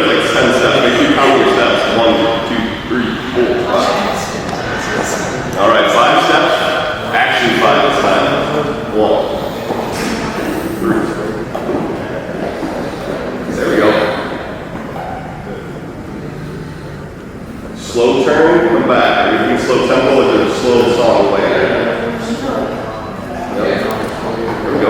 like 10 steps. Make sure you count your steps. 1, 2, 3, 4, 5. All right, 5 steps. Action 5 this time. 1, 3. There we go. Slow turn, come back. Everything slow tempo, or just slow song playing. There we go. There we go.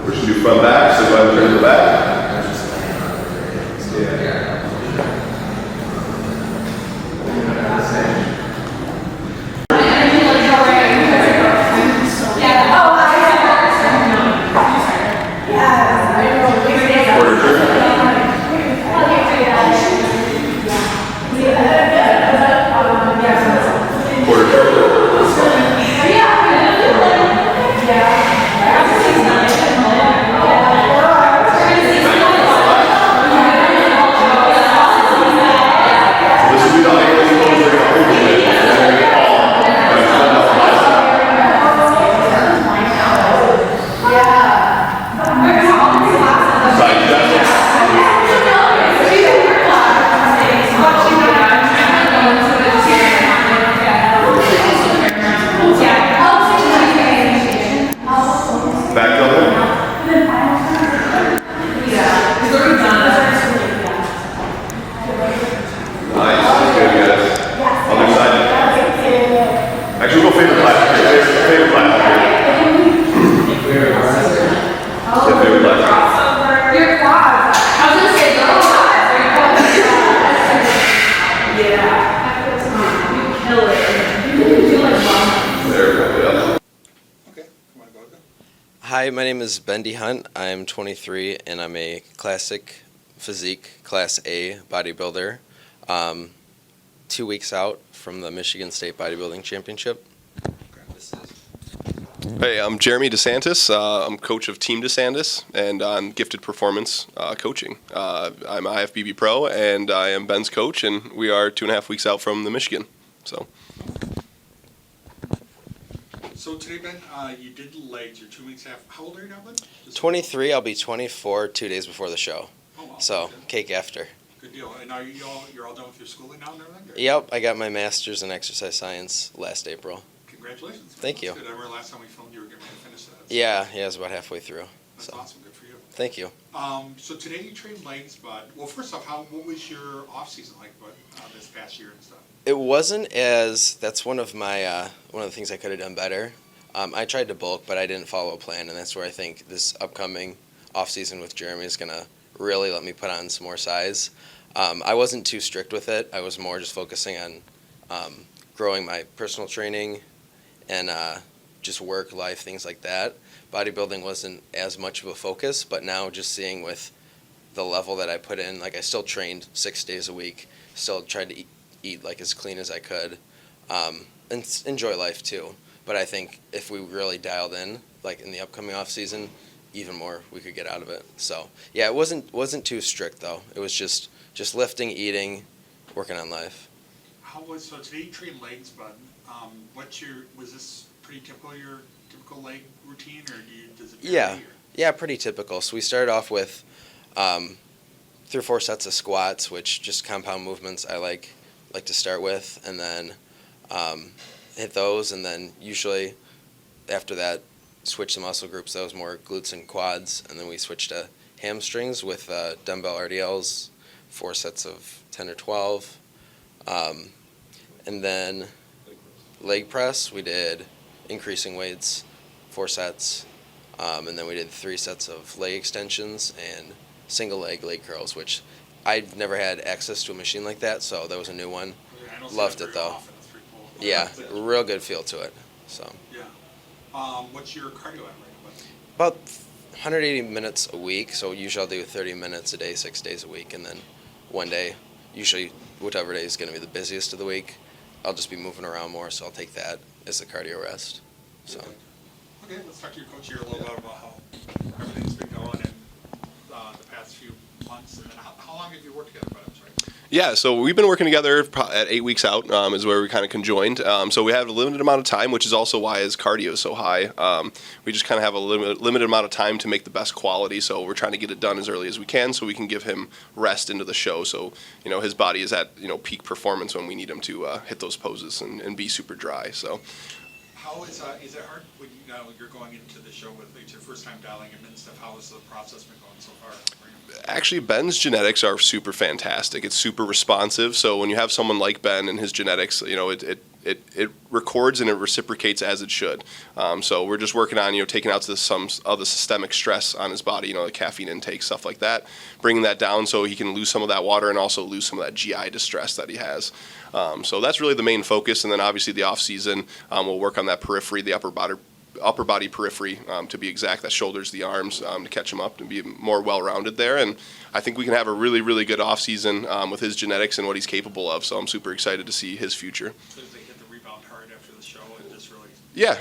We should do front back, so go ahead and turn to the back. Hi, my name is Ben DeHondt. I'm 23 and I'm a classic physique Class A bodybuilder. 2 weeks out from the Michigan State Bodybuilding Championship. Hey, I'm Jeremy DeSantis. I'm coach of Team DeSantis, and I'm gifted performance coaching. I'm IFBB Pro, and I am Ben's coach, and we are 2.5 weeks out from the Michigan. So today, Ben, you did legs. You're 2 weeks after. How old are you now, Ben? 23. I'll be 24 2 days before the show. Oh, wow. So Okay. cake after. Good deal. And are you're all done with your schooling now and everything? Or? Yep, I got my master's in exercise science last April. Congratulations. Thank That's you. Good. I remember last time we filmed, you were getting ready to finish that. So Yeah, I was about halfway through. That's So awesome. Good for you. thank you. So today you trained legs, but well, first off, what was your off season like? This past year and stuff. It wasn't as. That's one of my one of the things I could have done better. I tried to bulk, but I didn't follow a plan, and that's where I think this upcoming off season with Jeremy is gonna really let me put on some more size. I wasn't too strict with it. I was more just focusing on growing my personal training and just work life, things like that. Bodybuilding wasn't as much of a focus, but now just seeing with the level that I put in, like I still trained 6 days a week, still tried to eat like as clean as I could, and enjoy life too. But I think if we really dialed in, like in the upcoming off season, even more we could get out of it. So yeah, it wasn't too strict though. It was just lifting, eating, working on life. So today you trained legs, but was this pretty typical your typical leg routine, or does it vary? Yeah, pretty typical. So we started off with 3 or 4 sets of squats, which just compound movements I like to start with, and then hit those, and then usually after that switch the muscle groups. That was more glutes and quads, and then we switched to hamstrings with dumbbell RDLs, 4 sets of 10 or 12, and then leg press we did increasing weights, 4 sets, and then we did 3 sets of leg extensions and single leg curls, which I'd never had access to a machine like that, so that was a new one. Yeah, Loved it though. Yeah, real good feel to it. So. Yeah. What's your cardio at right now? About 180 minutes a week. So usually I'll do 30 minutes a day, 6 days a week, and then one day, usually whichever day is going to be the busiest of the week, I'll just be moving around more. So I'll take that as the cardio rest. So. Okay, let's talk to your coach here a little bit about how everything's been going in the past few months, and then how long have you worked together, Buttons, right? Yeah, so we've been working together at 8 weeks out is where we kind of conjoined. So we have a limited amount of time, which is also why his cardio is so high. We just kind of have a limited amount of time to make the best quality, so we're trying to get it done as early as we can so we can give him rest into the show. So, his body is at, peak performance when we need him to hit those poses and be super dry. So. How is it hard when you're going into the show with it's your first time dialing him and stuff? How has the process been going so far? Actually, Ben's genetics are super fantastic. It's super responsive. So when you have someone like Ben and his genetics, it records and it reciprocates as it should. So we're just working on taking out some of the systemic stress on his body, the caffeine intake, stuff like that, bringing that down so he can lose some of that water and also lose some of that GI distress that he has. So that's really the main focus. And then obviously the off season, we'll work on that periphery, the upper body periphery, to be exact, that shoulders, the arms, to catch him up and be more well-rounded there. And I think we can have a really, really good off season with his genetics and what he's capable of. So I'm super excited to see his future. So they hit the rebound hard after the show and just really. Yeah,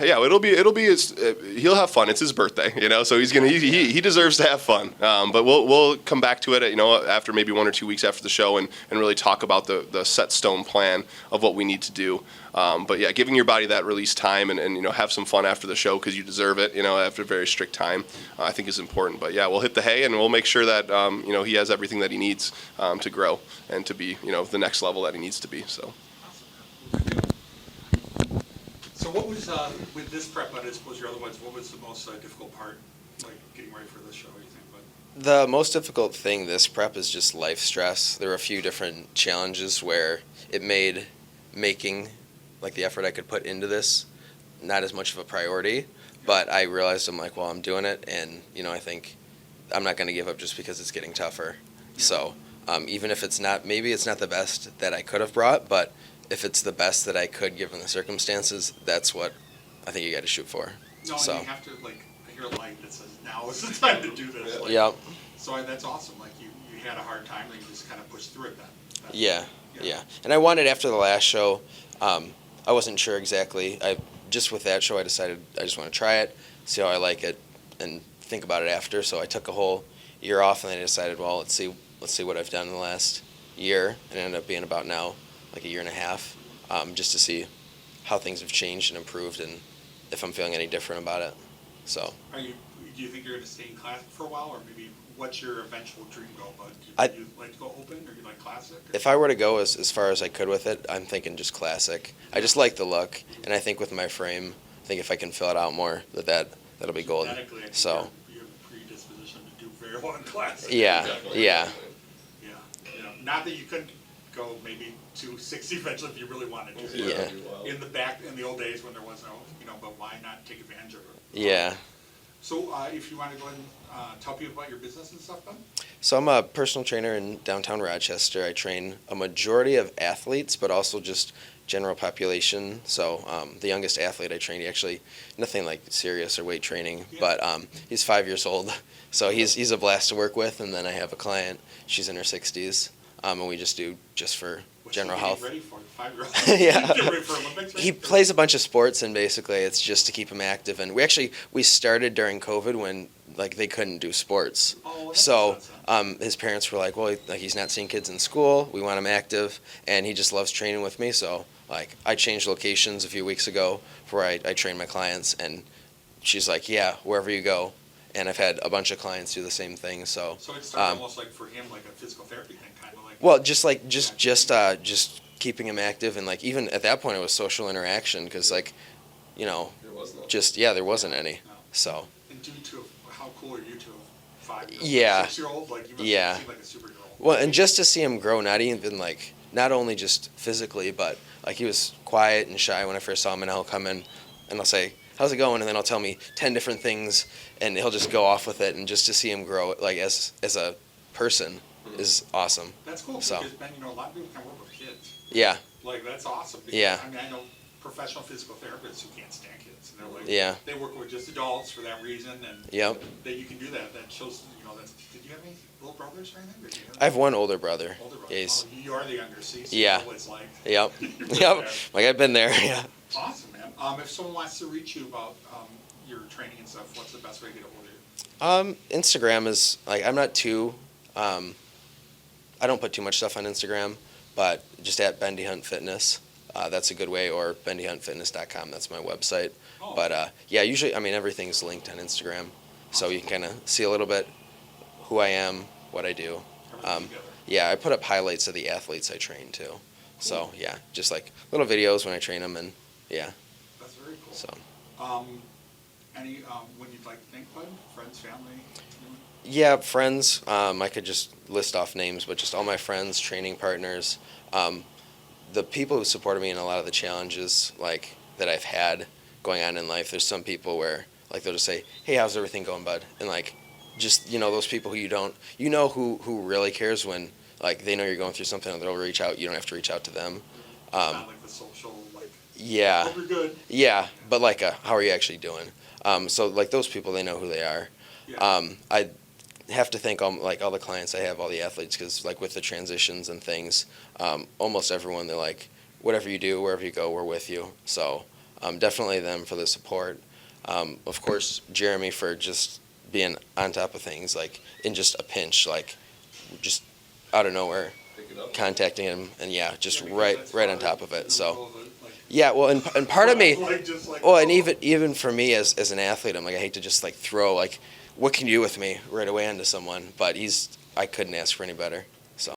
he'll have fun. It's his birthday, so he deserves to have fun. But we'll come back to it, after maybe 1 or 2 weeks after the show and really talk about the set stone plan of what we need to do. But yeah, giving your body that release time and have some fun after the show because you deserve it, after a very strict time, I think is important. But yeah, we'll hit the hay and we'll make sure that he has everything that he needs to grow and to be the next level that he needs to be. So. So what was with this prep, but I suppose your other ones, what was the most difficult part, like getting ready for this show? You think? But The most difficult thing this prep is just life stress. There were a few different challenges where it made making like the effort I could put into this not as much of a priority, but I realized I'm doing it, and I think I'm not going to give up just because it's getting tougher. Yeah. So even if maybe it's not the best that I could have brought, but if it's the best that I could given the circumstances, that's what I think you got to shoot for. no, So. and you have to I hear a light that says now is the time to do this. Yep. So that's awesome. Like you had a hard time, and you just kind of pushed through it then. Yeah. And I wanted after the last show, I wasn't sure exactly. Just with that show, I decided I just want to try it, see how I like it, and think about it after. So I took a whole year off, and then I decided, well, let's see what I've done in the last year, and it ended up being about now like a year and a half, just to see how things have changed and improved, and if I'm feeling any different about it. So. Do you think you're going to stay in classic for a while, or maybe what's your eventual dream goal? But do you like to go open, or you like classic? Or? If I were to go as far as I could with it, I'm thinking just classic. I just like the look, and I think with my frame, I think if I can fill it out more, that'll be golden. Genetically, I think So. you have a predisposition to do very well in classic. Yeah. Yeah. Not that you couldn't go maybe 260 eventually if you really wanted to. Yeah. In the old days when there was no, but why not take advantage of it? Yeah. So if you want to go ahead and tell people about your business and stuff, then? So I'm a personal trainer in downtown Rochester. I train a majority of athletes, but also just general population. So the youngest athlete I trained, he actually, nothing like serious or weight training, but he's 5 years old. So he's a blast to work with. And then I have a client, she's in her 60s, and we just do just for general health. Ready for 5-year-old? Yeah. Get ready for Olympics, right? He plays a bunch of sports, and basically it's just to keep him active. And we started during COVID when they couldn't do sports. Oh, that so makes sense. his parents were like, well, he's not seeing kids in school. We want him active, and he just loves training with me. So I changed locations a few weeks ago where I train my clients, and she's like, yeah, wherever you go. And I've had a bunch of clients do the same thing. So it started almost like for him like a physical therapy thing, kind of like. well, just keeping him active, and even at that point it was social interaction because there wasn't any. No. So And how cool are you to a 5-year-old? Yeah. 6-year-old? You must Yeah. seem like a superhero. well, and just to see him grow, not only just physically, but he was quiet and shy when I first saw him, and I'll come in and I'll say, how's it going? And then he'll tell me 10 different things, and he'll just go off with it. And just to see him grow, as a person, is awesome. That's cool So. because, Ben, a lot of people can work with kids. Yeah, That's awesome. Because, Yeah. I know professional physical therapists who can't stand kids. And they're Yeah. They work with just adults for that reason, and Yep. that you can do that. That shows, did you have any little brothers or anything? Or do you have I have one older brother. older brother? Yeah, he's- You are the younger, see? So Yeah. You know what it's like. Yep. You've been Yep. there. I've been there. Yeah. Awesome, man. If someone wants to reach you about your training and stuff, what's the best way to get a hold of you? Instagram is I'm not too I don't put too much stuff on Instagram, but just at Ben DeHondt Fitness. That's a good way, or bendehundtfitness.com. That's my website. Oh. But yeah, usually, I mean, everything's linked on Instagram, so you can kind of see a little bit who I am, what I do. Everything together. Yeah, I put up highlights of the athletes I train too. So yeah, just like little videos when I train them, and yeah. That's very cool. So Any when you'd like to thank Bud? Friends, family? Anyone? yeah, friends. I could just list off names, but just all my friends, training partners, the people who supported me in a lot of the challenges like that I've had going on in life. There's some people where like they'll just say, "Hey, how's everything going, bud?" And like just those people who you don't who really cares when like they know you're going through something and they'll reach out. You don't have to reach out to them. Not like the social Yeah. hope you're good. Yeah, but like how are you actually doing? So like those people, they know who they are. Yeah. I have to thank all the clients I have, all the athletes, because like with the transitions and things, almost everyone, they're like, whatever you do, wherever you go, we're with you. So definitely them for the support. Of course, Jeremy for just being on top of things, like in just a pinch, like just out of nowhere, contacting him, and yeah, just right on top of it. So. Yeah, well, and part of me, well, and even for me as an athlete, I'm like, I hate to just like throw like, what can you do with me right away onto someone, but I couldn't ask for any better.